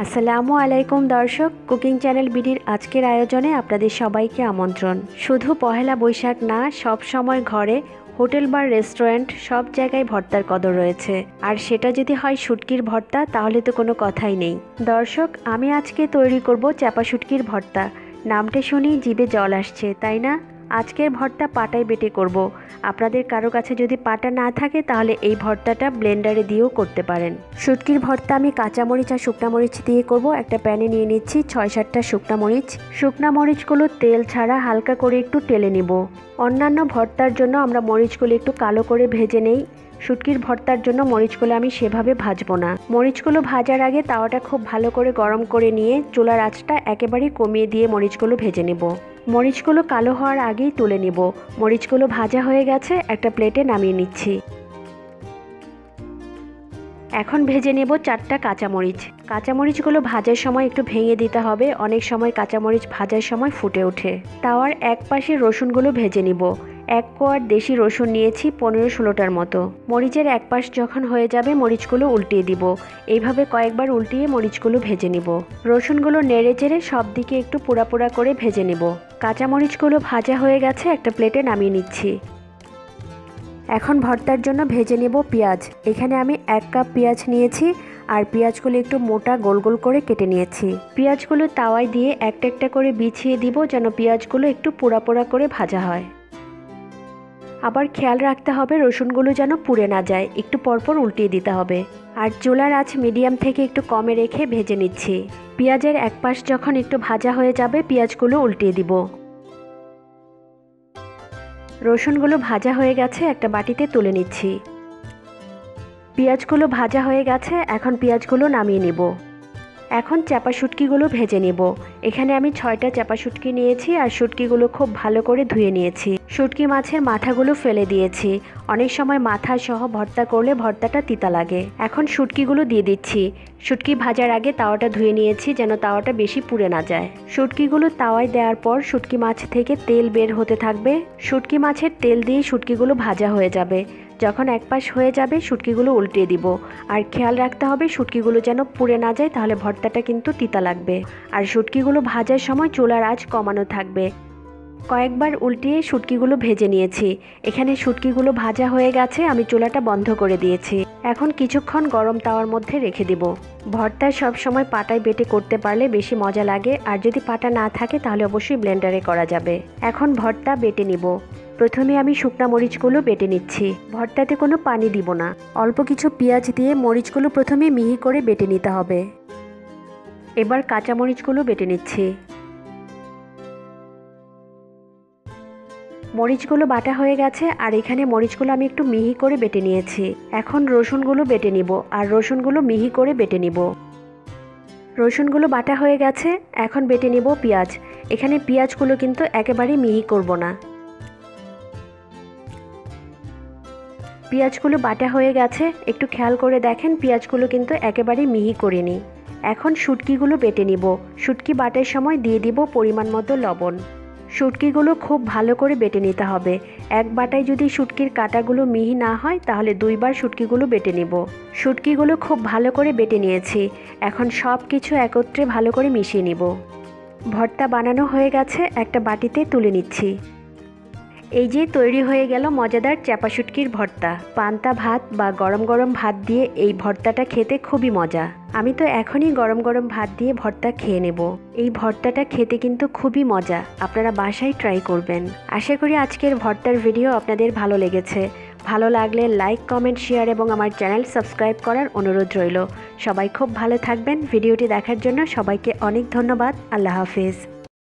আসসালামু আলাইকুম দর্শক, কুকিং চ্যানেল বিডির আজকের আয়োজনে আপনাদের সবাইকে আমন্ত্রণ। শুধু পহেলা বৈশাখ না, সব সময় ঘরে, হোটেল বা রেস্টুরেন্ট সব জায়গায় ভর্তার কদর রয়েছে। আর সেটা যদি হয় শুটকির ভর্তা, তাহলে তো কোনো কথাই নেই। দর্শক, আমি আজকে তৈরি করব চেপা শুটকির ভর্তা। নামটা শুনেই জিভে জল আসছে, তাই না? আজকের ভর্তা পাটায় বেটে করব। আপনাদের কারো কাছে যদি পাটা না থাকে তাহলে এই ভর্তাটা ব্লেন্ডারে দিয়েও করতে পারেন। শুটকির ভর্তা আমি কাঁচামরিচ আর শুকনা মরিচ দিয়ে করব। একটা প্যানে নিয়ে নিচ্ছি 6-7টা শুকনা মরিচ। শুকনা মরিচগুলো তেল ছাড়া হালকা করে একটু টেলে নিব। অন্যান্য ভর্তার জন্য আমরা মরিচগুলো একটু কালো করে ভেজে নেই। শুটকির ভর্তার জন্য মরিচগুলো আমি সেভাবে ভাজবো না। মরিচগুলো ভাজার আগে তাওয়াটা খুব ভালো করে গরম করে নিয়ে চুলার আঁচটা একেবারেই কমিয়ে দিয়ে মরিচগুলো ভেজে নেব। মরিচগুলো কালো হওয়ার আগেই তুলে নিব। মরিচগুলো ভাজা হয়ে গেছে, একটা প্লেটে নামিয়ে নিচ্ছি। এখন ভেজে নেব 4টা কাঁচামরিচ। কাঁচামরিচগুলো ভাজার সময় একটু ভেঙে দিতে হবে, অনেক সময় কাঁচামরিচ ভাজার সময় ফুটে ওঠে। তাওয়ার এক পাশে রসুনগুলো ভেজে নিব। 1 কোয়া দেশি রসুন নিয়েছি 15-16টার মতো। মরিচের এক পাশ যখন হয়ে যাবে মরিচগুলো উল্টিয়ে দিব। এইভাবে কয়েকবার উল্টিয়ে মরিচগুলো ভেজে নিব। রসুনগুলো নেড়ে চেড়ে সব দিকে একটু পোড়া পোড়া করে ভেজে নিব। কাঁচামরিচগুলো ভাজা হয়ে গেছে, একটা প্লেটে নামিয়ে নিচ্ছি। এখন ভর্তার জন্য ভেজে নেব পেঁয়াজ। এখানে আমি 1 কাপ পেঁয়াজ নিয়েছি আর পেঁয়াজগুলো একটু মোটা গোল গোল করে কেটে নিয়েছি। পেঁয়াজগুলো তাওয়ায় দিয়ে একটা একটা করে বিছিয়ে দিব যেন পেঁয়াজগুলো একটু পোড়া পোড়া করে ভাজা হয়। আবার খেয়াল রাখতে হবে রসুনগুলো যেন পুড়ে না যায়, একটু পরপর উল্টিয়ে দিতে হবে। আর চুলার আঁচ মিডিয়াম থেকে একটু কমে রেখে ভেজে নিচ্ছি। পেঁয়াজের এক পাশ যখন একটু ভাজা হয়ে যাবে পেঁয়াজগুলো উল্টিয়ে দিব। রসুনগুলো ভাজা হয়ে গেছে, একটা বাটিতে তুলে নিচ্ছি। পেঁয়াজগুলো ভাজা হয়ে গেছে, এখন পেঁয়াজগুলো নামিয়ে নিব। এখন চেপা শুটকিগুলো ভেজে নেব। এখানে আমি 6টা চেপা শুটকি নিয়েছি আর শুটকিগুলো খুব ভালো করে ধুয়ে নিয়েছি। শুটকি মাছের মাথাগুলো ফেলে দিয়েছি। অনেক সময় মাথা সহ ভর্তা করলে ভর্তাটা তিতা লাগে। এখন শুটকিগুলো দিয়ে দিচ্ছি। শুটকি ভাজার আগে তাওয়াটা ধুয়ে নিয়েছি যেন তাওয়াটা বেশি পুড়ে না যায়। শুটকিগুলো তাওয়ায় দেওয়ার পর শুটকি মাছ থেকে তেল বের হতে থাকবে। শুটকি মাছের তেল দিয়ে শুটকিগুলো ভাজা হয়ে যাবে। যখন এক পাশ হয়ে যাবে শুটকিগুলো উল্টিয়ে দিব। আর খেয়াল রাখতে হবে শুটকিগুলো যেন পুড়ে না যায়, তাহলে ভর্তাটা কিন্তু তিতা লাগবে। আর শুটকিগুলো ভাজার সময় চুলার আঁচ কমানো থাকবে। কয়েকবার উল্টিয়ে শুটকিগুলো ভেজে নিয়েছি। এখানে শুটকিগুলো ভাজা হয়ে গেছে, আমি চুলাটা বন্ধ করে দিয়েছি। এখন কিছুক্ষণ গরম তাওয়ার মধ্যে রেখে দিব। ভর্তা সব সময় পাটায় বেটে করতে পারলে বেশি মজা লাগে, আর যদি পাটা না থাকে তাহলে অবশ্যই ব্লেন্ডারে করা যাবে। এখন ভর্তা বেটে নিব। প্রথমে আমি শুকনা মরিচগুলো বেটে নিচ্ছি। ভর্তাতে কোনো পানি দিব না। অল্প কিছু পেঁয়াজ দিয়ে মরিচগুলো প্রথমে মিহি করে বেটে নিতে হবে। এবার কাঁচা মরিচগুলো বেটে নিচ্ছি। মরিচগুলো বাটা হয়ে গেছে আর এখানে মরিচগুলো আমি একটু মিহি করে বেটে নিয়েছি। এখন রসুনগুলো বেটে নিব আর রসুনগুলো মিহি করে বেটে নিব। রসুনগুলো বাটা হয়ে গেছে, এখন বেটে নিব পেঁয়াজ। এখানে পেঁয়াজগুলো কিন্তু একেবারেই মিহি করব না। পেঁয়াজগুলো বাটা হয়ে গেছে, একটু খেয়াল করে দেখেন পেঁয়াজগুলো কিন্তু একেবারেই মিহি করিনি। এখন শুটকিগুলো বেটে নিব। শুটকি বাটার সময় দিয়ে দিব পরিমাণ মতো লবণ। শুটকিগুলো খুব ভালো করে বেটে নিতে হবে। এক বাটায় যদি শুটকির কাঁটাগুলো মিহি না হয় তাহলে 2 বার শুটকিগুলো বেটে নিব। শুটকিগুলো খুব ভালো করে বেটে নিয়েছি। এখন সব কিছু একত্রে ভালো করে মিশিয়ে নিব। ভর্তা বানানো হয়ে গেছে, একটা বাটিতে তুলে নিচ্ছি। এই যে তৈরি হয়ে গেল মজাদার চেপা শুটকির ভর্তা। পান্তা ভাত বা গরম গরম ভাত দিয়ে এই ভর্তাটা খেতে খুবই মজা। আমি তো এখনই গরম গরম ভাত দিয়ে ভর্তা খেয়ে নেব। এই ভর্তাটা খেতে কিন্তু খুবই মজা, আপনারা বাসায় ট্রাই করবেন। আশা করি আজকের ভর্তার ভিডিও আপনাদের ভালো লেগেছে। ভালো লাগলে লাইক, কমেন্ট, শেয়ার এবং আমার চ্যানেল সাবস্ক্রাইব করার অনুরোধ রইল। সবাই খুব ভালো থাকবেন। ভিডিওটি দেখার জন্য সবাইকে অনেক ধন্যবাদ। আল্লাহ হাফেজ।